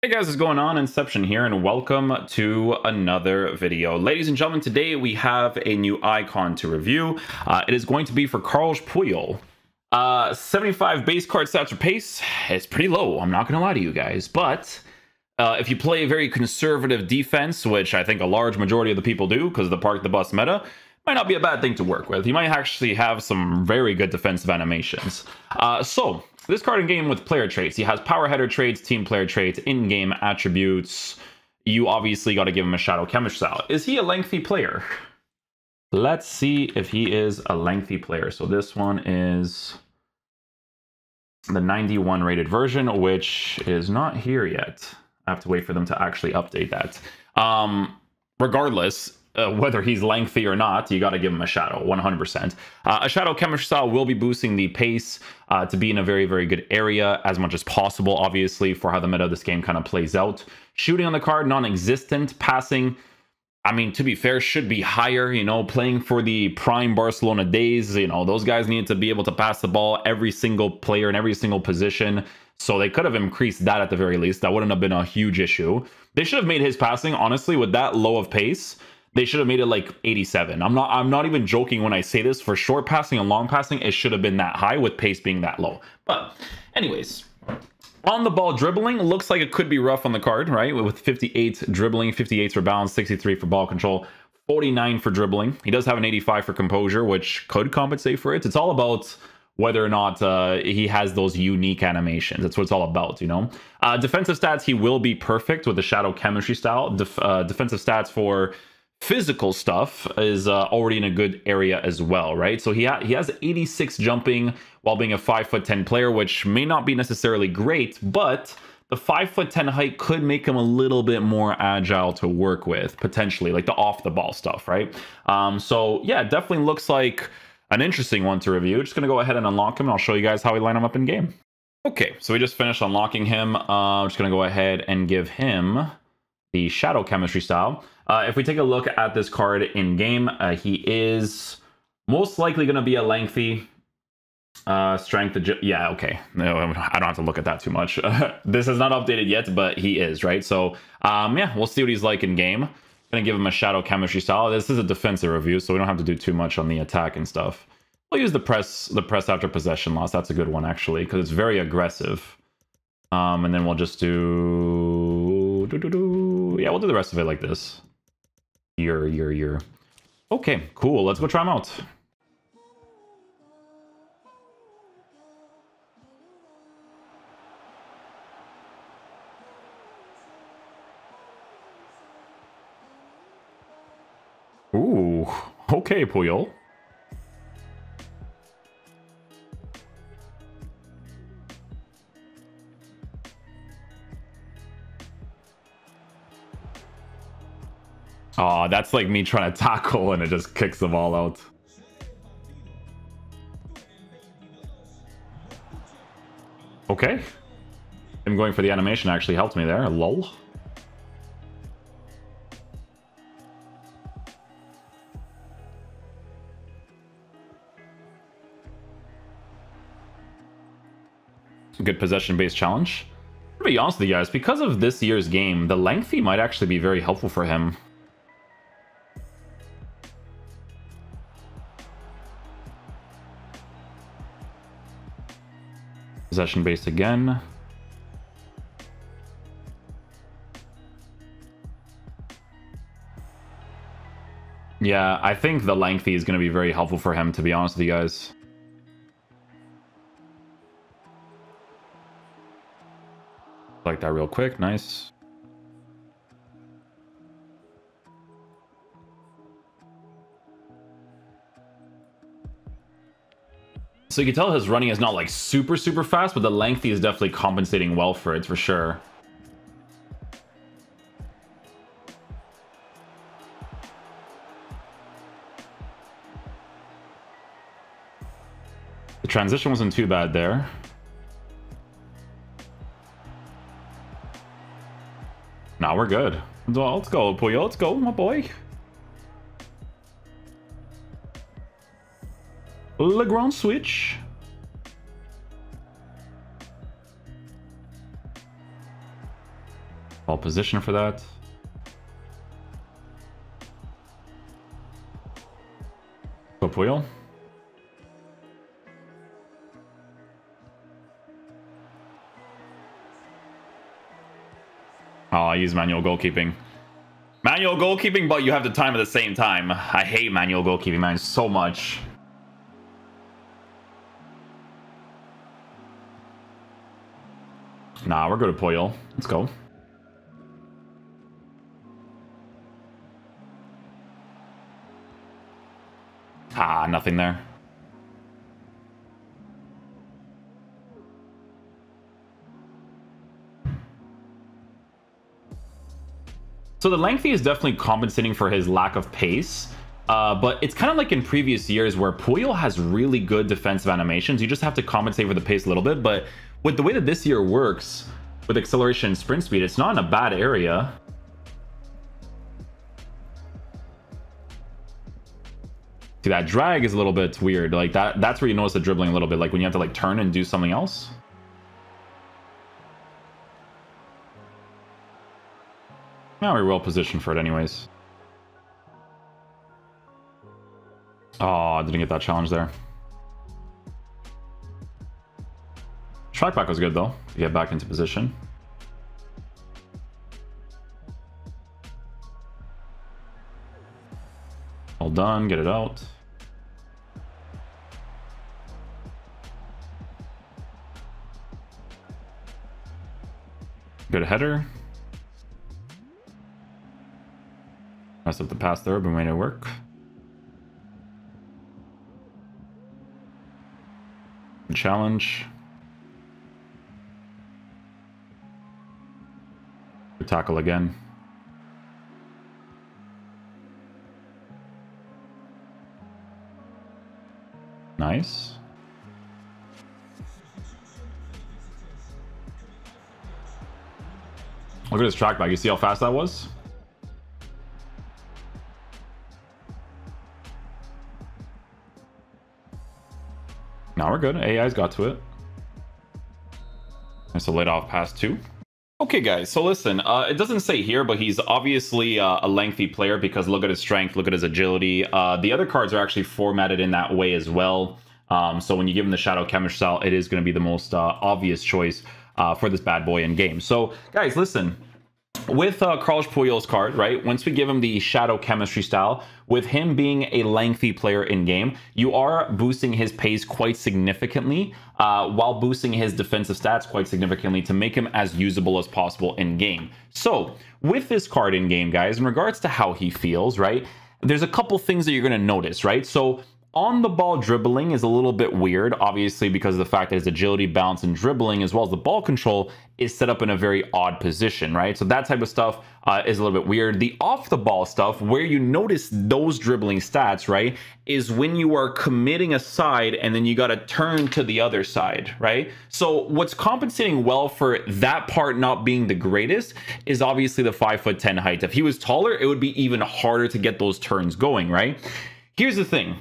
Hey guys, what's going on? Inception here, and welcome to another video. Ladies and gentlemen, today we have a new icon to review. It is going to be for Puyol. 75 base card stats or pace. It's pretty low, I'm not going to lie to you guys. But if you play a very conservative defense, which I think a large majority of the people do because of the park the bus meta, might not be a bad thing to work with. You might actually have some very good defensive animations. So this card in game with player traits, he has power header traits, team player traits, in-game attributes. You obviously got to give him a shadow chemistry style. Is he a lengthy player? Let's see if he is a lengthy player. So this one is the 91 rated version, which is not here yet. I have to wait for them to actually update that. Regardless, whether he's lengthy or not, you got to give him a shadow, 100%. A shadow chemistry style will be boosting the pace to be in a very, very good area as much as possible, obviously, for how the meta of this game kind of plays out. Shooting on the card, non-existent. Passing, I mean, to be fair, should be higher, you know, playing for the prime Barcelona days, you know, those guys need to be able to pass the ball every single player in every single position. So they could have increased that at the very least. That wouldn't have been a huge issue. They should have made his passing, honestly, with that low of pace, they should have made it like 87. I'm not even joking when I say this. For short passing and long passing, it should have been that high with pace being that low. But anyways, on the ball dribbling, looks like it could be rough on the card, right? With 58 dribbling, 58 for balance, 63 for ball control, 49 for dribbling. He does have an 85 for composure, which could compensate for it. It's all about whether or not he has those unique animations. That's what it's all about, you know? Defensive stats, he will be perfect with the shadow chemistry style. Defensive stats for physical stuff is already in a good area as well, right? So he has 86 jumping while being a 5'10" player, which may not be necessarily great, but the 5'10" height could make him a little bit more agile to work with, potentially, like the off the ball stuff, right? So yeah, definitely looks like an interesting one to review. Just gonna go ahead and unlock him, and I'll show you guys how we line him up in game. Okay, so we just finished unlocking him. I'm just gonna go ahead and give him the shadow chemistry style. If we take a look at this card in game, he is most likely going to be a lengthy strength. Yeah, okay. No, I don't have to look at that too much. This is not updated yet, but he is, right? So, yeah, we'll see what he's like in game. Going to give him a shadow chemistry style. This is a defensive review, so we don't have to do too much on the attack and stuff. We'll use the press after possession loss. That's a good one, actually, because it's very aggressive. And then we'll just do... Yeah, we'll do the rest of it like this. Year. Okay, cool. Let's go try them out. Ooh, okay, Puyol. Oh, that's like me trying to tackle and it just kicks the ball out. Okay. Him going for the animation actually helped me there. Lol. Good possession-based challenge. To be honest with you guys, because of this year's game, the lengthy might actually be very helpful for him. Possession based again. Yeah, I think the lengthy is going to be very helpful for him, to be honest with you guys. Like that real quick. Nice. So you can tell his running is not like super fast, but the lengthy is definitely compensating well for it, for sure. The transition wasn't too bad there. Now we're good. Let's go, Puyol. Let's go, my boy. Le grand switch. Ball position for that. Go Puyol. Oh, I use manual goalkeeping. Manual goalkeeping, but you have to time at the same time. I hate manual goalkeeping, man, so much. Nah, we're good at Puyol. Let's go. Ah, nothing there. So the lengthy is definitely compensating for his lack of pace, but it's kind of like in previous years where Puyol has really good defensive animations. You just have to compensate for the pace a little bit, but with the way that this year works with acceleration and sprint speed, it's not in a bad area. See, that drag is a little bit weird. Like that's where you notice the dribbling a little bit, like when you have to like turn and do something else. Now we're well positioned for it anyways. Oh, I didn't get that challenge there. Track back was good though, to get back into position. All done, get it out. Good header. Messed up the pass there, but made it work. Good challenge. Good tackle again. Nice. Look at his track back. You see how fast that was? Now we're good. AI's got to it. Nice, a laid off pass too. Okay guys, so listen, it doesn't say here, but he's obviously a lengthy player because look at his strength, look at his agility. The other cards are actually formatted in that way as well. So when you give him the Shadow Chemistry style, it is going to be the most obvious choice for this bad boy in game. So guys, listen, with Carlos Puyol's card, right, once we give him the Shadow Chemistry style, with him being a lengthy player in game, you are boosting his pace quite significantly while boosting his defensive stats quite significantly to make him as usable as possible in game. So with this card in game, guys, in regards to how he feels, right, there's a couple things that you're going to notice, right? So on the ball dribbling is a little bit weird, obviously, because of the fact that his agility, balance, and dribbling, as well as the ball control, is set up in a very odd position, right? So that type of stuff is a little bit weird. The off the ball stuff, where you notice those dribbling stats, right, is when you are committing a side and then you got to turn to the other side, right? So what's compensating well for that part not being the greatest is obviously the 5'10" height. If he was taller, it would be even harder to get those turns going, right? Here's the thing.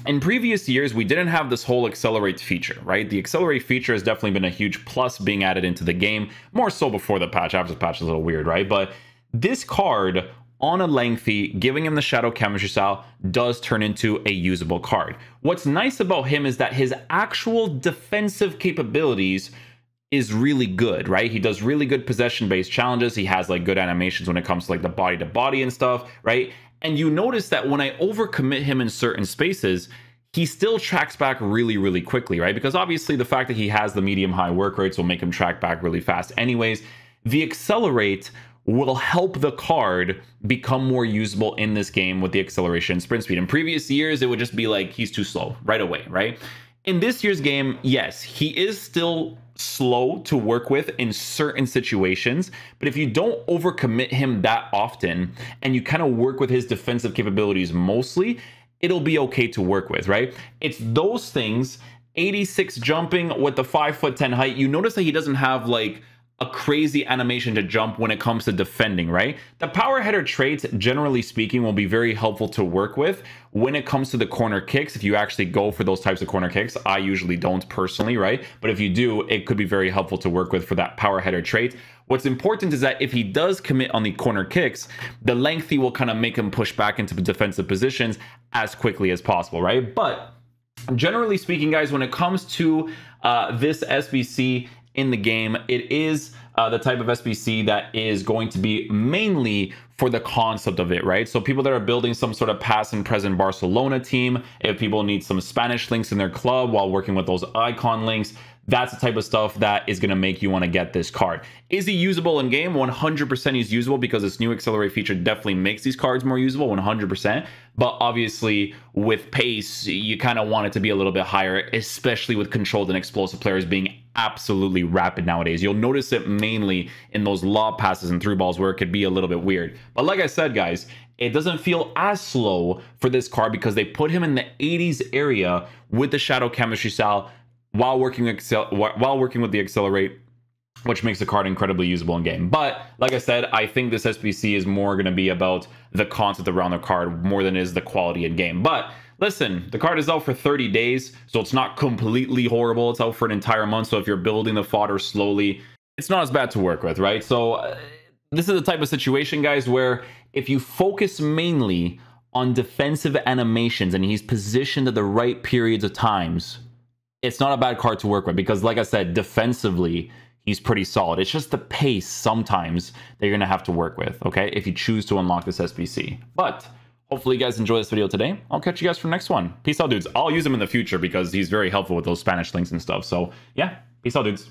In previous years, we didn't have this whole accelerate feature, right? The accelerate feature has definitely been a huge plus being added into the game, more so before the patch. After the patch is a little weird, right? But this card on a lengthy, giving him the Shadow Chemistry style, does turn into a usable card. What's nice about him is that his actual defensive capabilities is really good, right? He does really good possession-based challenges. He has like good animations when it comes to like the body-to-body and stuff, right? And you notice that when I overcommit him in certain spaces, he still tracks back really, really quickly, right? Because obviously the fact that he has the medium-high work rates will make him track back really fast anyways. The accelerate will help the card become more usable in this game with the acceleration and sprint speed. In previous years, it would just be like, he's too slow right away, right? In this year's game, yes, he is still slow to work with in certain situations, but if you don't overcommit him that often and you kind of work with his defensive capabilities mostly, it'll be okay to work with, right? It's those things, 86 jumping with the 5'10" height. You notice that he doesn't have like a crazy animation to jump when it comes to defending, right? The power header traits, generally speaking, will be very helpful to work with when it comes to the corner kicks. If you actually go for those types of corner kicks, I usually don't personally, right? But if you do, it could be very helpful to work with for that power header trait. What's important is that if he does commit on the corner kicks, the lengthy will kind of make him push back into defensive positions as quickly as possible, right? But generally speaking, guys, when it comes to this SBC in the game, it is the type of SBC that is going to be mainly for the concept of it, right? So people that are building some sort of past and present Barcelona team, if people need some Spanish links in their club while working with those icon links, that's the type of stuff that is going to make you want to get this card. Is he usable in game? 100% he's usable, because this new accelerate feature definitely makes these cards more usable, 100%. But obviously with pace, you kind of want it to be a little bit higher, especially with controlled and explosive players being absolutely rapid nowadays. You'll notice it mainly in those lob passes and through balls where it could be a little bit weird. But like I said, guys, it doesn't feel as slow for this card because they put him in the 80s area with the shadow chemistry style while working with the accelerate, which makes the card incredibly usable in game. But like I said, I think this SBC is more going to be about the concept around the card more than is the quality in game. But listen, the card is out for 30 days, so it's not completely horrible. It's out for an entire month, so if you're building the fodder slowly, it's not as bad to work with, right? So this is the type of situation, guys, where if you focus mainly on defensive animations and he's positioned at the right periods of times, it's not a bad card to work with, because like I said, defensively, he's pretty solid. It's just the pace sometimes that you're going to have to work with, okay, if you choose to unlock this SBC. But hopefully you guys enjoy this video today. I'll catch you guys for the next one. Peace out, dudes. I'll use him in the future because he's very helpful with those Spanish links and stuff. So yeah, peace out, dudes.